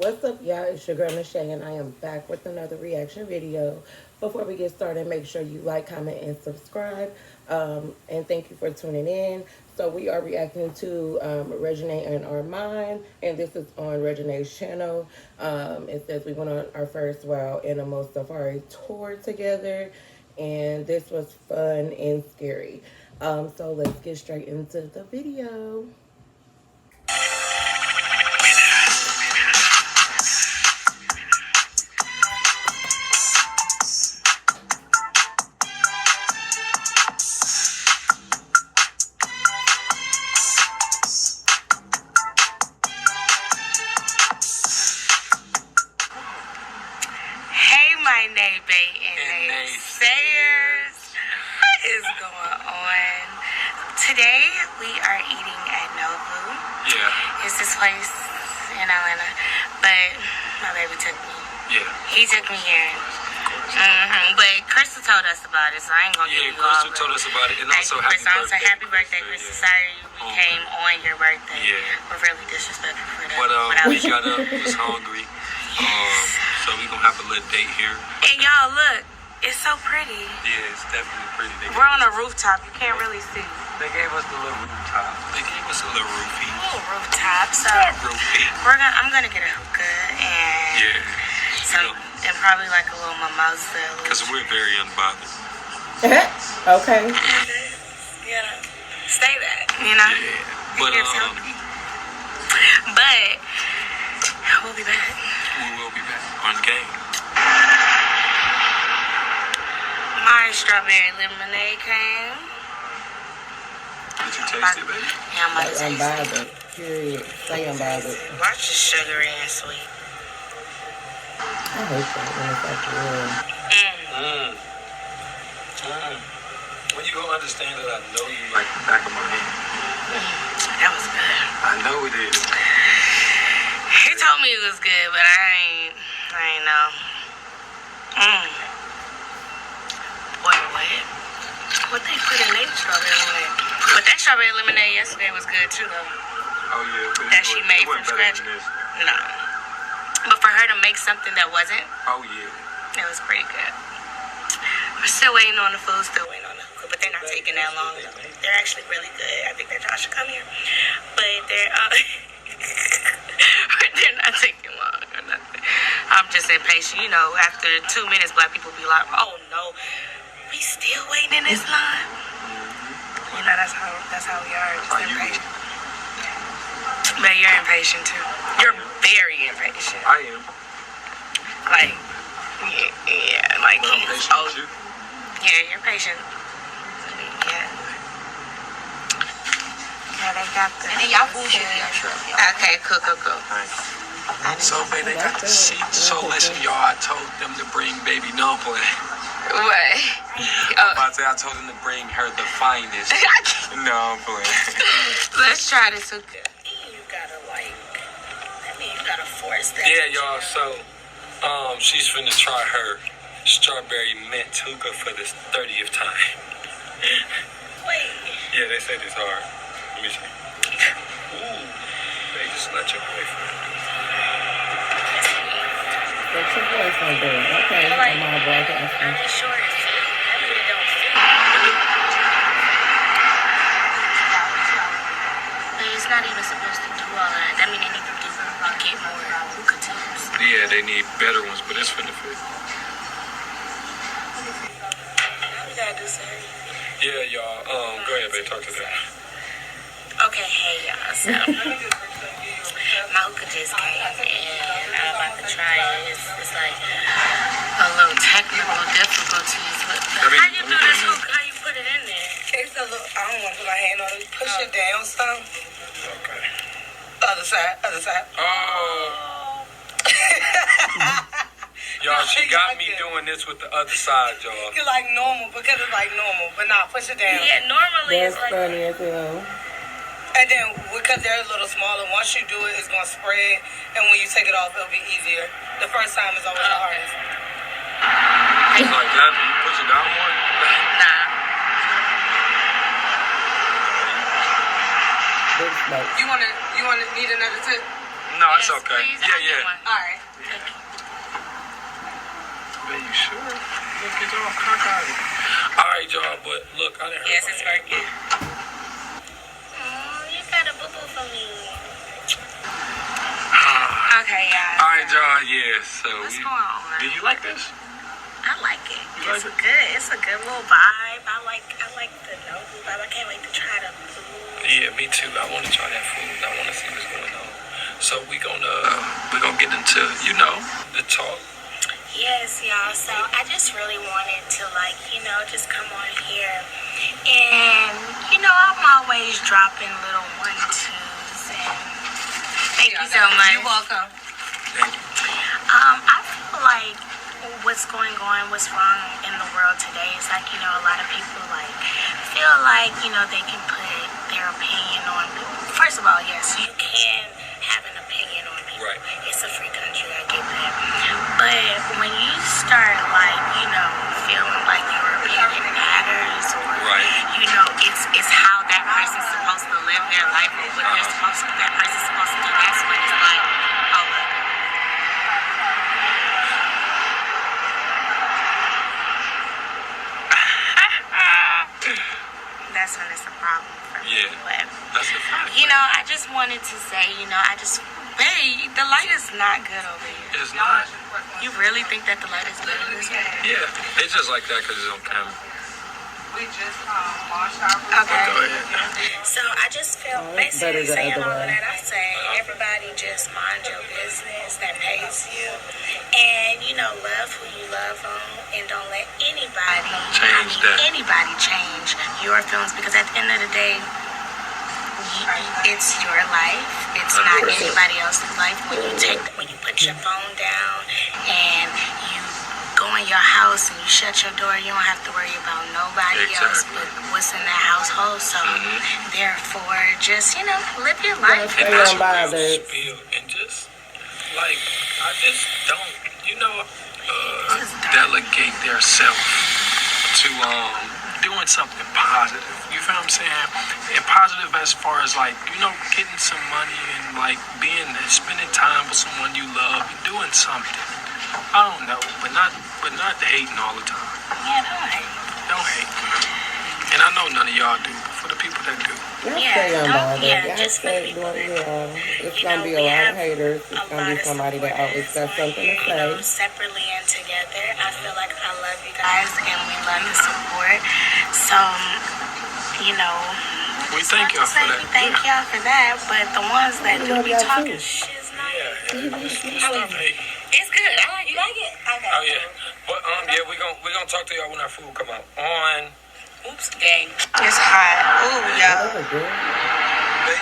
What's up, y'all? It's your girl Michelle, and I am back with another reaction video. Before we get started, make sure you like, comment, and subscribe. And thank you for tuning in. So we are reacting to Reginae and Armon, and this is on Reginae's channel. It says we went on our first Wow Animal Safari tour together, and this was fun and scary. So let's get straight into the video. My neighbor and naysayers. What is going on? Today we are eating at Nobu. Yeah. It's this place in Atlanta, but my baby took me. Yeah. He took me here. But Crystal told us about it, so I ain't gonna give you all. Yeah, Crystal told us about it, and also happy birthday. Happy birthday, Crystal. Sorry we came on your birthday. Yeah. We're really disrespectful for that. But we got up, was hungry. So we gonna have a little date here. And y'all, look, it's so pretty. Yeah, it's definitely pretty. We're on a rooftop. You can't really see. They gave us the little rooftop. They gave us a little roofie. A little rooftop. So roofie. I'm gonna get a hookah and and probably like a little mimosa. Because we're very unbothered. Okay. Stay back. You know. Yeah. But we'll be back. We will be back on game. My strawberry lemonade came. Did you taste it, baby? Yeah, I'm about to taste Unbothered. Period. Say unbothered. Watch the sugary and sweet. I hate that when it's like real. When you gonna understand that I know you like the back of my hand? That was good. I know it is. He told me it was good, but I ain't know. Boy, what they put in their strawberry lemonade? But that strawberry lemonade yesterday was good too, though. Oh yeah, that she made from scratch. No, but for her to make something that wasn't. Oh yeah, it was pretty good. We're still waiting on the food, still waiting on the hookah, but they're not taking that long. They're actually really good. I think that y'all should come here, but they're they're not taking long or nothing. I'm just impatient. You know, after 2 minutes, black people be like, "Oh no, we still waiting in this line." You know, that's how we are. Just impatient. But you're impatient too. You're very impatient. I am. Like, yeah, like he's too. Yeah, you're patient. Yeah. Yeah, they got the. And then y'all food should be on trip. Okay, cool. So, baby, they got the seat. So, listen, y'all, I told them to bring baby dumpling. What? I'm about to say I told them to bring her the finest. No, I'm playing. Let's try this hookah. You gotta force that. Yeah, y'all, so, she's finna try her strawberry mint hookah for the 30th time. Wait. Yeah, they said it's hard. Let me see. Ooh, they just let your boyfriend. That's your boyfriend doing. Okay, I'm on broadcasting. I'm sure it's I really don't see. But it's not even supposed to do all that. That means they need to get more hookah tubes. Yeah, they need better ones, but it's finna fit. We gotta do something. Yeah, y'all. Go ahead, babe. Talk to them. Okay, hey y'all. So my hookah just came and I'm about to try it. It's like a little technical difficulties. But how you do this hookah? How you put it in there? It's a little, I don't want to put my hand on it. Push it down some. Okay. Other side. Oh. Y'all, she got me doing this with the other side, y'all. It's like normal because it's like normal, but nah, push it down. Yeah, normally That's it's like funny as hell. And then because they're a little smaller, once you do it, it's gonna spread, and when you take it off, it'll be easier. The first time is always the hardest. It's like that. You push it down more. nah. Big smoke. You wanna need another tip? No, Yes, it's okay. please. Yeah, I'll get yeah. one. All right. Thank you. Are you sure? Look, it's all cockeyed. All right, y'all, but look, I didn't hurt Yes, my it's hand. working. Oh, you got a boo-boo for me. Okay, y'all. All right, y'all, yeah, so What's going on? do you like this? I like it. You like It's it? good. It's a good little vibe. I like the Nobu vibe. I can't wait to try the food. Yeah, me too. I want to try that food. I want to see what's going on. So we're gonna get into, the talk. Yes, y'all. So I just really wanted to just come on here. And, I'm always dropping little 1-2s. And thank you so much. You're welcome. Thank you. I feel like what's going on, what's wrong in the world today is a lot of people feel like, they can put their opinion on people. First of all, yes, you can have an opinion on people. Right. It's a free country, I get that. But when you start feeling like your opinion matters or Right. it's how that person's supposed to live their life or what that person's supposed to do, that's when it's like, oh look. That's when it's a problem for me. Yeah. But, That's a fact. I just wanted to say, babe, the light is not good over here. It's not. You really think that the light is good in this room? Yeah, it's just like that because it's on camera. We just washed our Okay. Go ahead. So I just feel it's better basically the saying other all of way. that. I say everybody just mind your business that pays you, and love who you love on, and don't let anybody change your feelings, because at the end of the day, it's your life. It's not anybody else's life. When you put your phone down and you go in your house and you shut your door, you don't have to worry about nobody else but what's in that household. So therefore, just live your life. Very That's a real Unbothered. spiel. And just, I just don't, Just don't. delegate their self to doing something positive. You feel what I'm saying? And positive as far as getting some money and spending time with someone you love and doing something. I don't know, but not hating all the time. Yeah, don't hate. Don't hate. And I know none of y'all do, but for the people that do. Y'all Yeah, stay unbothered. yeah, Y'all just for stay people doing, it's You gonna know, be we a lot have of haters. It's a gonna be lot of somebody that always got supporters something to on here, say. separately and together. I feel like I love you guys and we love the support. So, We thank y'all for that. We thank y'all for that, but the ones that We do love be y'all talking too. shit is not. Stop hating. It's good. I like. You like it? Okay. Oh yeah, but yeah, we gonna talk to y'all when our food come out on. Oops, gang. It's hot. Ooh, y'all. That was good.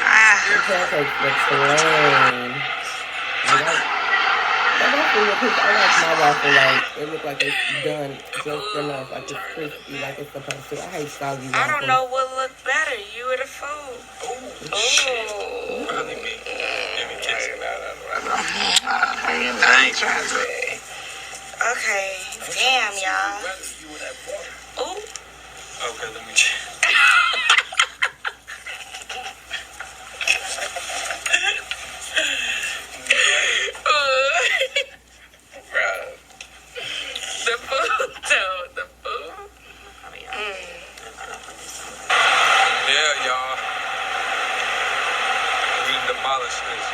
Ah. The pancakes look plain. That waffle look good. I like my waffle it look like it's done just enough, like it's crispy, like it's supposed to. I hate soggy waffles. I don't know what looked better, you or the food. Shit. Probably me. Let me kiss you. Thanks. Okay, damn, y'all. Ooh. Okay, let me check. Bro. The food, though. The food. Yeah, y'all. We demolished this.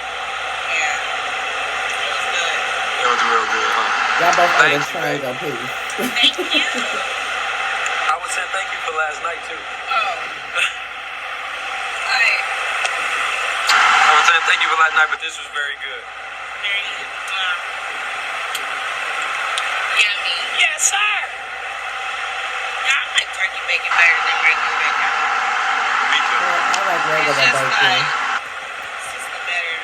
Yeah. It was real good, huh? Y'all both Thank got a you, triangle piece. Thank you. I would say thank you for last night too. I would say thank you for last night, but this was very good. Yummy. Yes, sir. Yeah, I like turkey bacon better than regular bacon. Me too. I like regular It's just bacon. it's just a better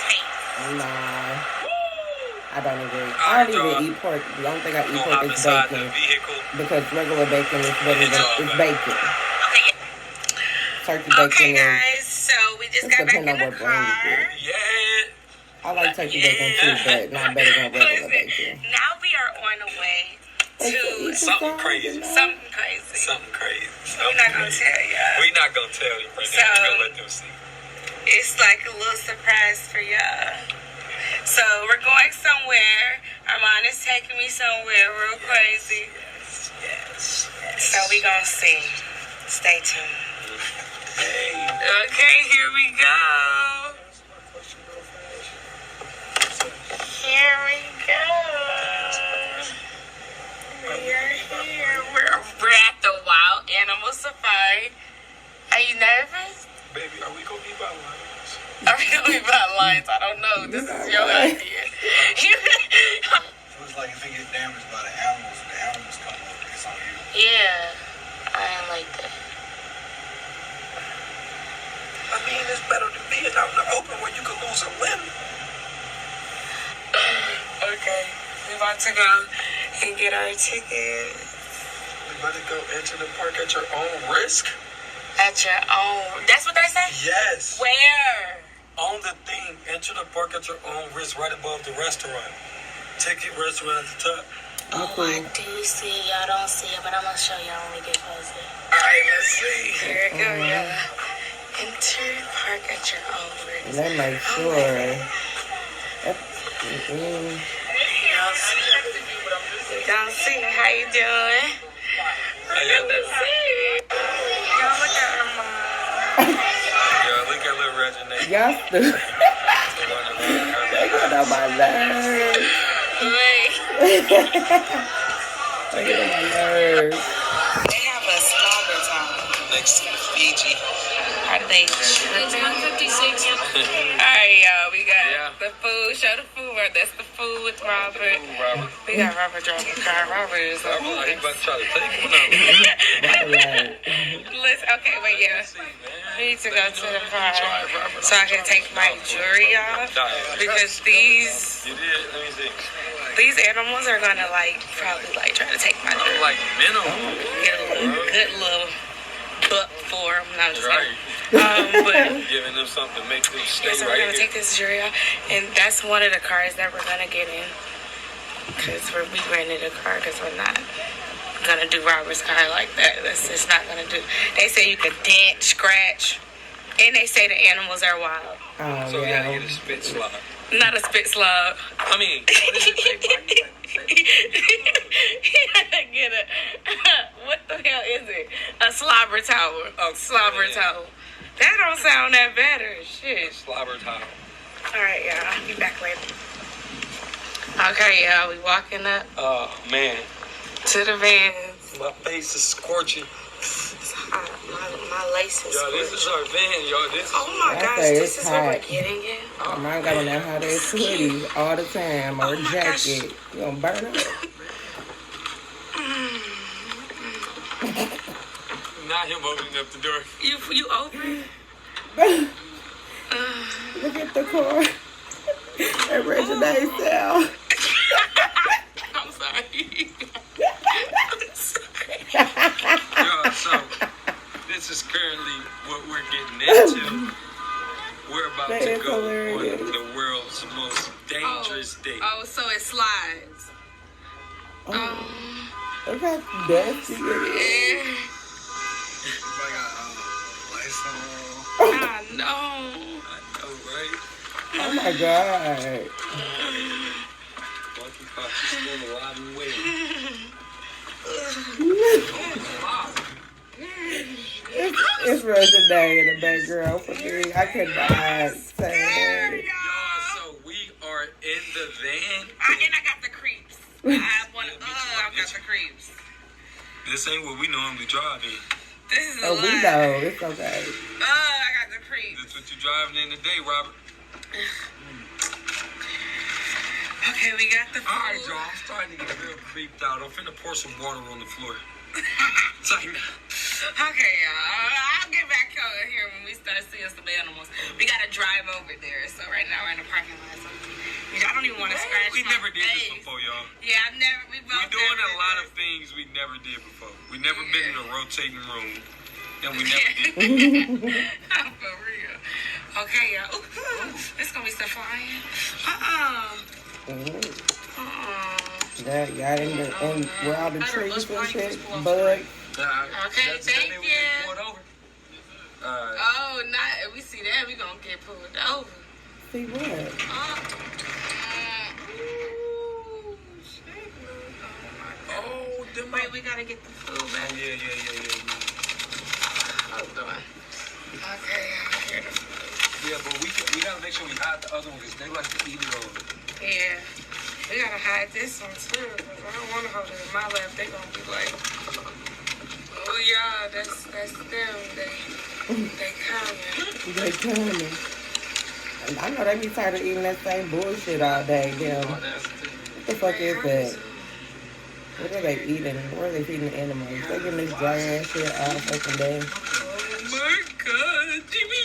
taste. Nah, I don't agree. All I right, don't even y'all. eat pork. The only thing I eat Gonna pork hop is inside the bacon. vehicle. Because regular bacon is better It's all than it's better. bacon. Okay, Turkey bacon okay, is. guys. So we just It's got back in depending on the what brand you car. get. Yeah. I like turkey bacon too, but not better than regular bacon. Now we are on the way to Something crazy. something crazy. Something crazy. We're not gonna tell y'all. We're not gonna tell you right now. We're gonna let them see. It's like a little surprise for y'all. So we're going somewhere. Armon is taking me somewhere real crazy. Yes. So we gonna see. Stay tuned. Okay, here we go. Here we go. We are here. We're at the Wild Animal Safari. Are you nervous? Baby, are we gonna be by lions? Are we gonna be by lions? I don't know. This is your idea. Looks like if it gets damaged by the animals come up. It's on you. Yeah, I ain't like that. I mean, it's better than being out in the open where you could lose a limb. Okay, we about to go and get our tickets. We better go enter the park at your own risk. At your own. That's what they say? Yes. Where? On the thing, enter the park at your own risk right above the restaurant. Ticket restaurant at the top. Oh, I do see. Y'all don't see it, but I'm going to show y'all when we get closer. All right, let's see. Here it goes, y'all. Enter park at your own risk. Let me make sure. We don't see it. How you doing? Look at the seat. Y'all look at her mom. Yo, look at little Reginae. Y'all stupid. They got on my nerves. Wait. They get on my nerves. They have a slobber time. Next to the Fiji. How do they? It's 156. Alright, y'all. We got the food. Show the food. That's the food with Robert. We got Robert driving the car. Robert is like, He about to try to take one out. Listen, okay, wait, yeah. We need to go to the car so I can take my jewelry off because these You did? Let me see. these animals are gonna probably try to take my jewelry. Like minimum. Get a good little buck for them. No, I'm just Right. but Giving them something to make them stay so we're right gonna here. take this jewelry off, and that's one of the cars that we're gonna get in because we rented a car because we're not gonna do Robert's car like that. That's just not gonna do. They say you can dent, scratch, and they say the animals are wild. Oh, So we yeah. gotta get a spit slot. Not a spit slug. I mean, what is it? Get a what the hell is it? A slobber tower. Oh, Slobber yeah. tower. That don't sound that better. Shit. Slobber towel. All right, y'all. Be back later. Okay, y'all. We walking up Oh man, to the vans. my face is scorching. It's hot. My lace is Yo, this is our van, yo. This is. Oh my I gosh, say this it's is what we're hot. getting in. Mine got on that hot ass hoodie all the time or Oh a my gosh. jacket. You gonna burn up. Not him opening up the door. You open? Look at the car. That Reginae cell. I'm sorry. Yo, so this is currently what we're getting into. We're about That to is go hilarious. on the world's most dangerous date. Oh, so it slides. Look how dusty it is. Everybody got lights on. I know. I know, right? Oh my god. Monkey Fox is still alive and waiting. It's Reginae in the background for me. I could not say Y'all, so we are in the van. And I got the creeps. I got the creeps. This ain't what we normally drive in. This is a that. Oh, we lie. know. It's okay. I got the creeps. This what you driving in today, Robert. Okay, we got the food. All right, y'all. I'm starting to get real creeped out. I'm finna pour some water on the floor. Tighten up. Okay, y'all. I'll get back over here when we start seeing some animals. We gotta drive over there. So right now we're in the parking lot. So I don't even want to scratch We my never did this face. before, y'all. Yeah, I've never. We both We're doing never a lot did of things we never did before. We never been in a rotating room. And we this. never did. For real. Okay, y'all. Ooh, it's gonna be stuff flying. Yeah, y'all in where all the trees and shit, bud. Okay, thank you. Oh, not if we see that, we gonna get pulled over. See what? Ooh, shit. Oh, them Wait, we gotta get the food back. Yeah. Hold on. Okay, here the food. Yeah, but we gotta make sure we hide the other one because they like to eat it all. Yeah, we gotta hide this one too. 'Cause I don't want to hold it in my lap. They gonna be like, oh yeah, that's them. They coming. They coming. And I know they be tired of eating that same bullshit all day. Them. What the fuck is that? What are they eating? What are they feeding the animals? They getting this dry ass shit all fucking day. Oh my god, Jimmy,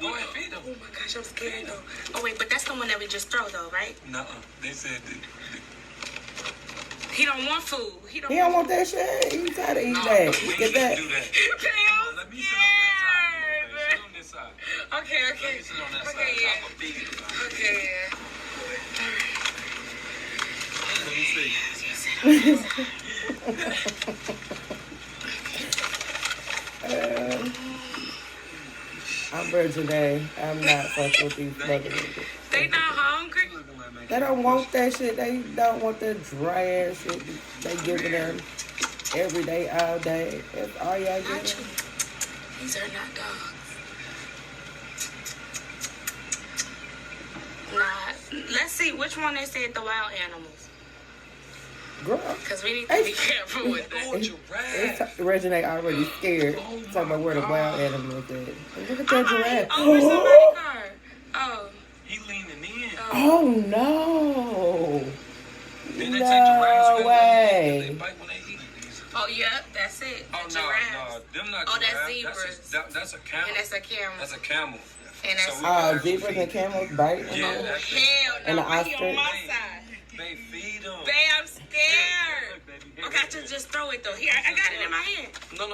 Go ahead, feed them. oh my gosh, I'm scared though. Oh wait, but that's the one that we just throw though, right? Nuh-uh. They said He don't want food. He don't He don't want that shit. He tired of eating that. we Get can't that. do that. I'm Let me sit on that side. scared. Sit on this side. Okay. Let me sit on that side. Okay, yeah. I'm a feed it. Okay, yeah. Let me see. I'm Reginae. I'm not fucking with these fucking niggas. They not hungry? They don't want that shit. They don't want that dry ass shit they giving them every day, all day. That's all y'all Not get. you. These are not dogs. Nah. Let's see which one they said the wild animals. Girl, Because we need to be careful with that. Oh, giraffe. Reginae already scared. Talking about where the wild animals at. Look at that giraffe. Oh, where's somebody's car? Oh. He leaning in. Oh no. Then they say giraffes No really way. They bite when they eat these. Oh, yeah, that's it. Oh, The no, giraffes. them not Oh, that's giraffes. zebras. That's a camel. And that's a camel. That's a camel. And that's... So we Oh, can actually zebras and feed camels bite? Yeah, oh, that's hell And no. the Why he on ostrich? my side? They feed them. Babe, I'm scared. Okay, I just throw it though. Here, I got it in my hand. No,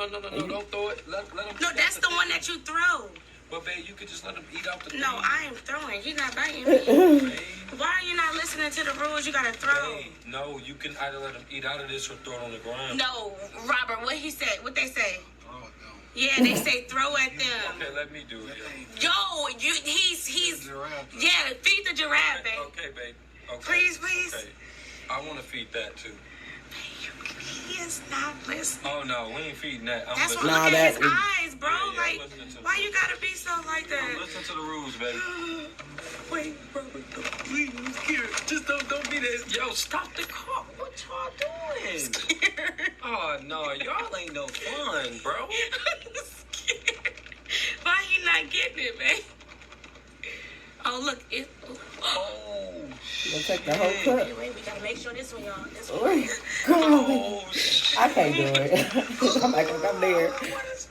don't throw it. Let them. No, that's the one that you throw. But babe, you could just let them eat out the No, thing. I ain't throwing. He not biting me. Babe, Why are you not listening to the rules? You gotta throw. babe, no, you can either let them eat out of this or throw it on the ground. No, Robert, what he said? What they say? Oh, no. Yeah, they say throw at them. Okay, let me do it. Yo, he's Giraffe. yeah. Feed the giraffe, babe. Okay, babe. Okay. Please. Okay. I want to feed that too. He is not listening. Oh no, we ain't feeding that. I'm That's what listening. Nah, look at his that- eyes, bro. Yeah, I'm Like, listening to why the- you gotta be so like that? Listen to the rules, baby. Wait, Robert, Please, I'm scared. Just don't be that. Yo, stop the car. What y'all doing? Oh no, y'all ain't no fun, bro. Why he not getting it, man? Oh, look, it. Oh You gonna take the whole cup? Wait, we gotta make sure this one, y'all. This one. Ooh, come on. Oh shit. I can't do it. I'm like, I'm there.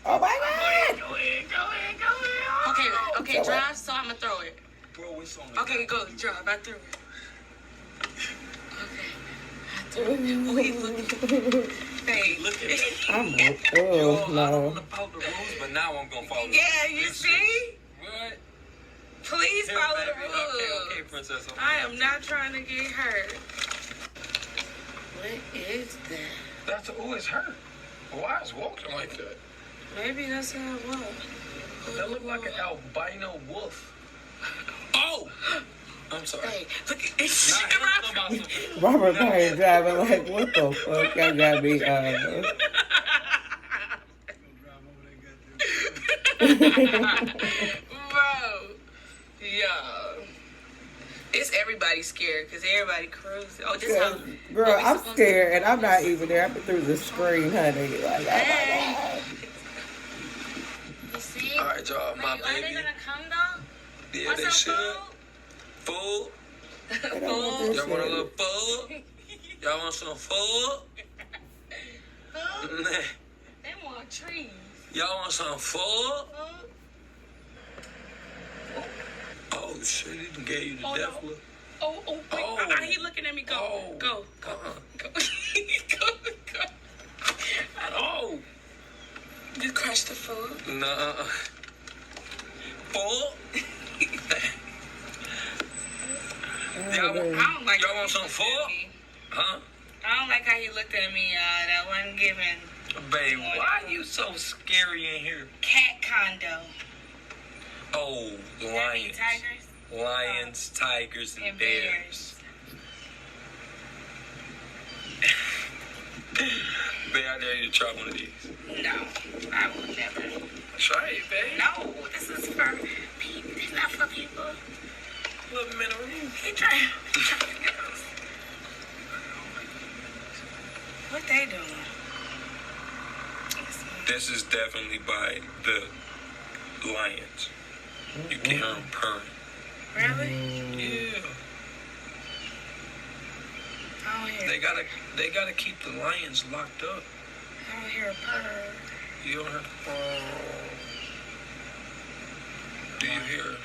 Oh my God. Go ahead. Okay, drive, so I'm gonna throw it. Bro, it's on the Okay, go, drive. I threw it. Okay. Oh, he looking. Hey, Look at me. I'm Yo, oh I don't no. want to follow the rules, but now I'm gonna follow. Yeah, you This see? shit. What? Please Here, follow baby. the rules. Okay, princess. I am not trying to get hurt. What is that? That's it's hurt. Why is walking like that? Maybe that's how it was. That look like an albino wolf. Oh! I'm sorry. Hey, look at Nah, it's here's about some- Robert Payne driving like, what the fuck? Y'all got me. Bro, yo, it's everybody scared because everybody cruising. Oh, this how. Girl, oh, we I'm supposed scared and I'm not even there. I've been through the screen, honey. Like, oh my God. You see? All right, y'all, my Are they baby. gonna come though? Yeah, Want they some should. Food? They don't want this Y'all want a shit. little food? Y'all want some food? Food? Nah. They want trees. Y'all want some food? Food? Oh shit, he done gave you the Oh, death no. look. Oh, wait. Oh. He looking at me. Go. Oh. Go. Go. Go. Go. Oh! You crushed the food. Nah. Food? Y'all want, I don't like y'all how want he some looked food? at me. Huh? I don't like how he looked at me. That wasn't giving. Babe, why you so scary in here? Cat condo. Oh, lions. Tigers Lions, tigers, and and bears. Babe, I dare you to try one of these. No, I will never. Try it, babe. No, this is for people. It's not for people. Little men of room. He trying. What they doing? This is definitely by the lions. You can hear them purring. Really? Yeah. I don't hear. They gotta keep the lions locked up. I don't hear a purr. You don't have to. Do you hear?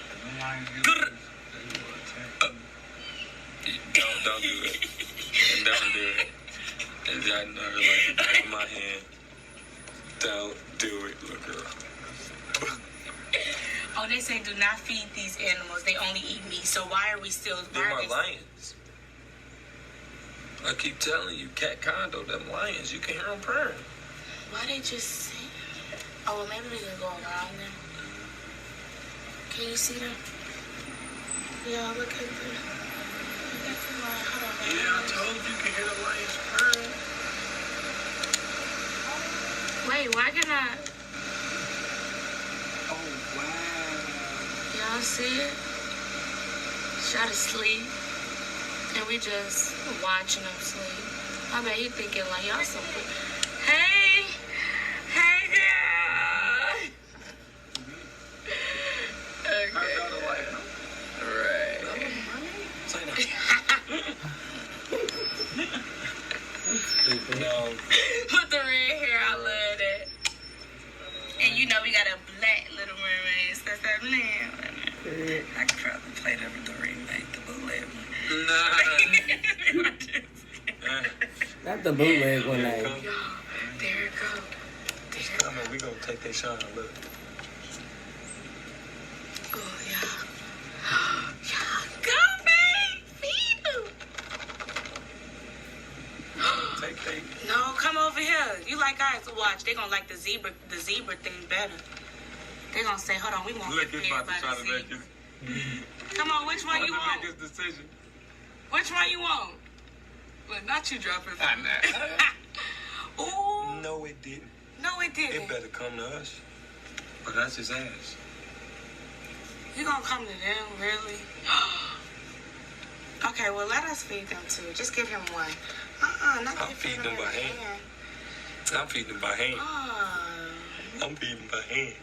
Don't do it. Don't do it. I know her like the back of my hand. Don't do it, look girl. Oh, they say do not feed these animals. They only eat meat. So why are we still? They're my lions. I keep telling you, cat condo, them lions, you can hear them purring. Why they just sit? Oh, well, maybe we can go around them. Can you see them? Yeah, look at them. Hold on. Yeah, I told you can hear the lions purring. Wait, why can I? Oh, wow. Y'all see it? Try to sleep. And we just watching them sleep. I bet he thinking like y'all so good. Hey! Hey, girl! Okay. Right. Say no. With the red hair, I love that. And you know we got a black Little Mermaid. That's that man. I could probably play that with the remake, the bootleg one. Nah. Not the bootleg one. There it Yo, come. there it go. It's coming. We gonna take that shot and look. Oh, yeah. Yeah. Go, babe. Feed him. Take that. No, come over here. You like guys to watch. They gonna like the zebra thing better. They gonna say, hold on, we won't Look, get it's paid about by to try the to make zebra. his, Come on, which one you make want? his decision. Which one you want? Look, not you dropping. Ooh. No, it didn't. No, it didn't. It better come to us. But that's his ass. You gonna come to them, really? Okay, well, let us feed them too. Just give him one. Not I'm feeding them by hand. I'm feeding them by hand. I'm feeding by hand.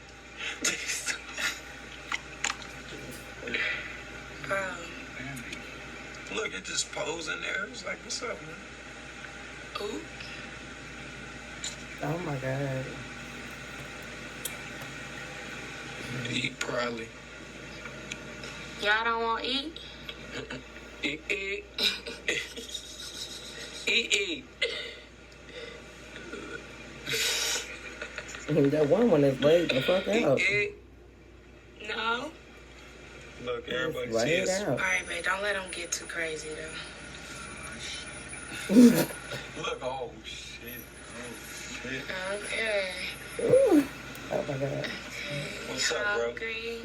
Girl. Look, it just posing there. It's like, what's up, man? Ooh. Oh my god. Eat probably. Y'all don't want to eat? Eat. Eat. That one is laid the fuck out. Eat. No? Look, everybody Lay it sees. out. All right, babe. Don't let them get too crazy, though. Look, oh shit. Okay. Ooh. Oh my god. What's up, bro? Hungry.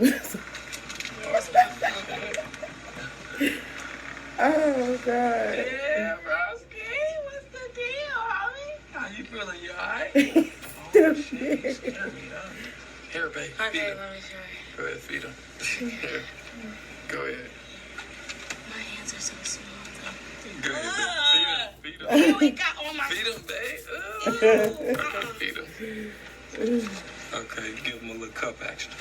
Oh god. Yeah, broski. What's the deal, homie? How you feeling? You alright? Oh shit. You scared me, huh? Here, babe. Feed Okay, him. let me try. Go ahead, feed him. Here. Go ahead. My hands are so small, though. Go ahead, babe. Feed him. Oh, it got on my... Feed him, babe. Feed him. Okay, give him a little cup action.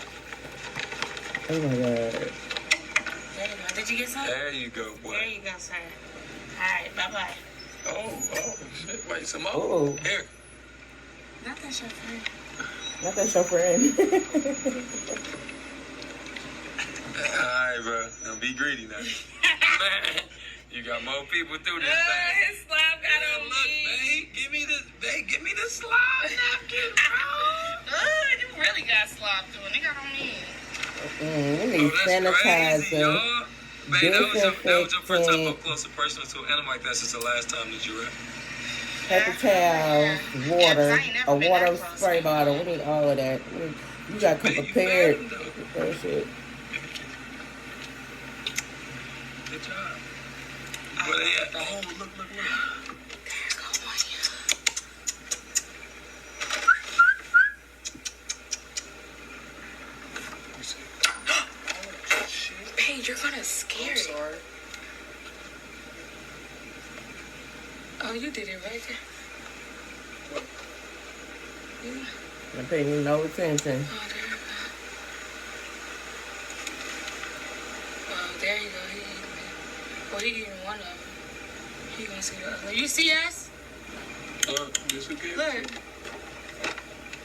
Oh my god. There you go. Did you get some? There you go, boy. There you go, sir. All right, bye-bye. Oh, shit. Wait, some more? Oh. Here. Not that your friend. Not that your friend. Alright, bro. Don't be greedy now. Man, you got more people through this thing. His slime got Yeah, on look, me. babe, give me the slime napkin, bro. You really got slobbed doing. They got on me. We need sanitizer. Babe, that was your first time up close and personal to an animal like that since the last time that you were. paper towels, water, a water spray bottle. We need all of that. You gotta come prepared with that shit. Good job. Where they at? Oh, look. Paige, you're gonna scare it. Sorry. Oh, you did it right there. I'm paying you no attention. Oh, there you go. He eating one of them. He gonna see the other. You see us? This okay?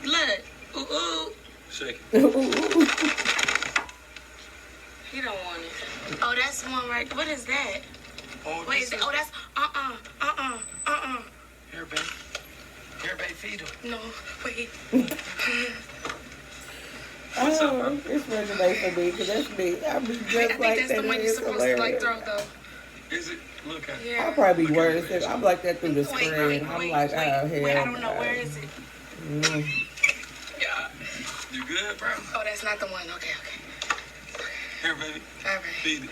Look. Ooh. Shake it. He don't want it. Oh, that's one right. What is that? Oh, What is that? Oh, that's Here, babe, feed him. No, wait. Oh, it's Reginae for me, because that's me. I be just I think like that's that. the one It you're is supposed to like hilarious. throw though. Is it? Look at it. Yeah. I'll probably be worse. I'm like that through the Wait, screen. I'm like, oh, hell. wait, I don't know. Where is it? Yeah. You good, bro? Oh, that's not the one. Okay. Here, baby. All right. Feed it.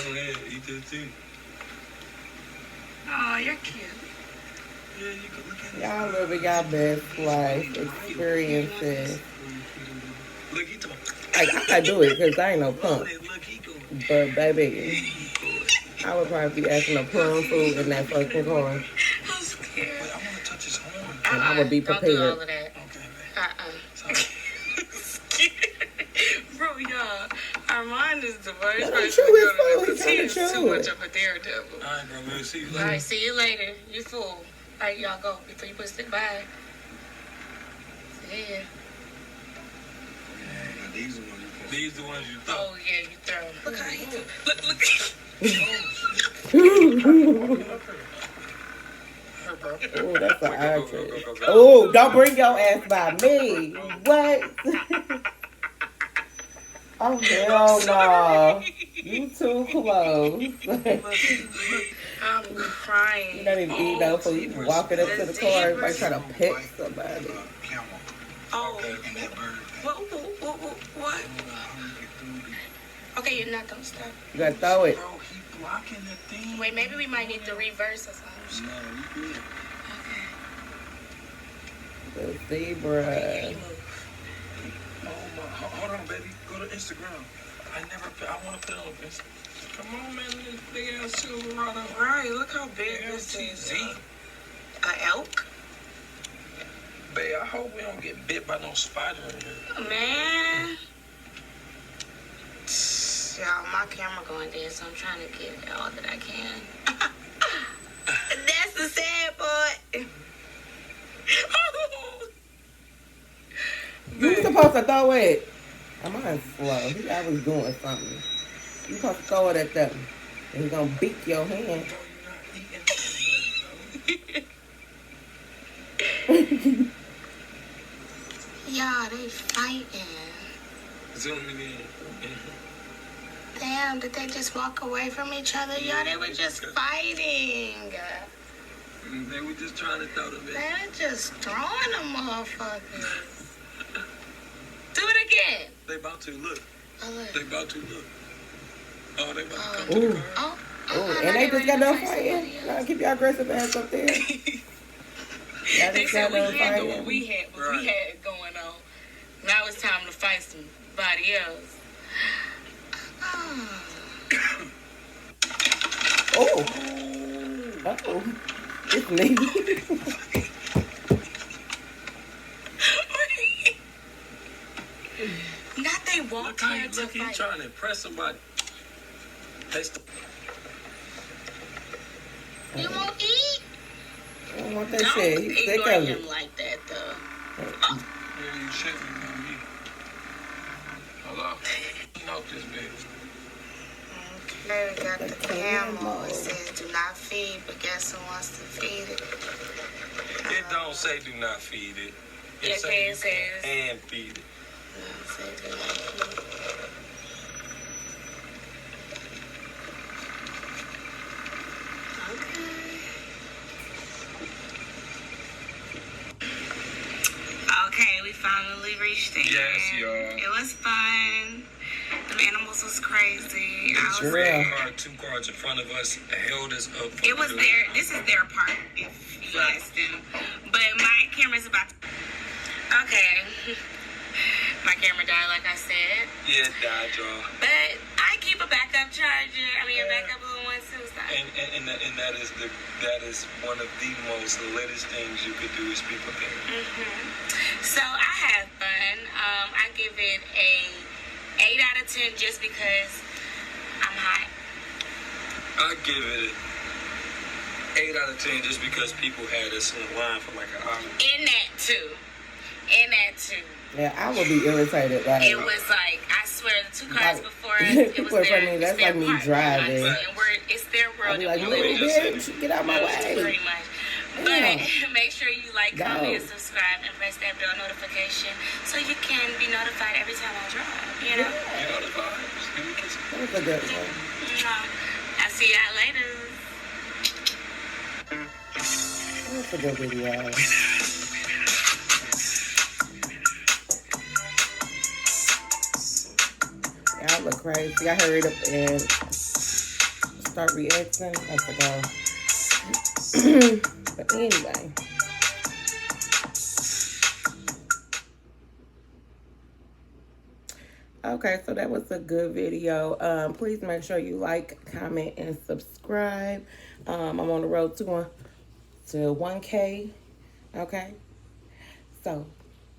Go ahead, eat this too. Oh, you're cute. Yeah, you can look at it. Y'all living y'all best life experiences. Look, he talking. Like, I can do it because I ain't no punk. Look, he going. But, baby, I would probably be asking a plum food in that fucking car. I'm scared. Wait, I want to touch his horn. And I would be Don't do all prepared. of that. Okay, baby. Sorry. Bro, y'all, Armon is the worst Let him person chew to his go food. to He's this. He trying to is chew too much it. of a daredevil. All right, bro. We'll see you All later. right, see you later. You fool. All right, y'all go before you push it. Bye. Yeah. These are the ones you can. These the ones you throw. Oh, yeah, you throw. Look how he do. Look. Here, bro. Oh, that's an actress. Go. Oh, don't bring your ass by me. What? Oh, hell no. You too close. I'm crying. You don't even eat no food. You walking up to the car, everybody trying to pick somebody. Camel. Oh, And that bird. what? Okay, you're not gonna stop. You gotta throw it. Bro, he blocking the thing. Wait, maybe we might need to reverse or something. No, you good. The zebra. Okay, you move. Oh my, hold on, baby. Go to Instagram. I want to put it on Instagram. Come on, man. This big ass Silverado. Right, look how big this is. LTZ. An elk? Babe, I hope we don't get bit by no spider in here. Man. Y'all, my camera going dead, so I'm trying to get all that I can. That's the sad part. You were supposed to throw it. I'm on slow. He always doing something. You supposed to throw it at them. And he's gonna beat your hand. Y'all, they fighting. Zoom it in. Damn, did they just walk away from each other? Y'all, they were just fighting. They were just trying to throw them in. They're just throwing them motherfuckers. Do it again. They about to look. Oh, look. They about to look. Oh, they about to come Ooh. to the car. Oh, Oh, now and they just ready got to done fight fighting. somebody else. Now keep your aggressive ass up there. Y'all They just said got we done handled what fighting. we had going on. Now it's time to fight somebody else. Oh. Oh. It's me. Not they walk Look how here he to look. He fight. trying to impress somebody. You won't eat? I don't want that Don't shit. He's sick ignore of him it. like that, though. Yeah, you shouldn't be me. Hello. Note this bitch. Okay, we got the camel. It says do not feed, but guess who wants to feed it? It don't say do not feed it. Okay, it says. And feed it. Okay, we finally reached the end. Yes, y'all. It was fun. The animals was crazy. It's red card, 2 cards in front of us held us up. It was this is their part, if you ask them. But my camera's about to... Okay. My camera died, like I said. Yeah, it died, y'all. But I keep a backup charger. I mean, a backup one too. So. And that is one of the most latest things you could do is be prepared. So I had fun. I give it a 8 out of 10 just because I'm hot. I give it 8 out of 10 just because people had us in line for like an hour. In that too. Yeah, I would be irritated. Like, It was like, I swear, the 2 cars Like, before us, it was for their, me, it's that's their like me part, driving. And it's their world. I'd be like, and little we live in. bitch, get out my way. Pretty much. Yeah. But make sure you like, Go. comment, subscribe, and press that bell notification so you can be notified every time I drive, you know? You know the vibes. Give me a kiss. That was a good one. I'll see y'all later. That was a good video. Y'all look crazy. I hurried up and start reacting. I forgot. But anyway. Okay, so that was a good video. Please make sure you like, comment, and subscribe. I'm on the road to 1K. Okay. So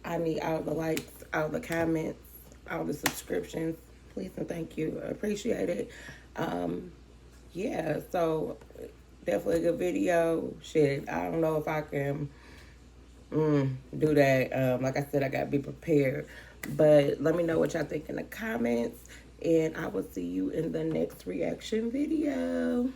I need all the likes, all the comments, all the subscriptions. Please and thank you. I appreciate it. Yeah, so definitely a good video. Shit, I don't know if I can do that. Like I said, I gotta be prepared. But let me know what y'all think in the comments. And I will see you in the next reaction video.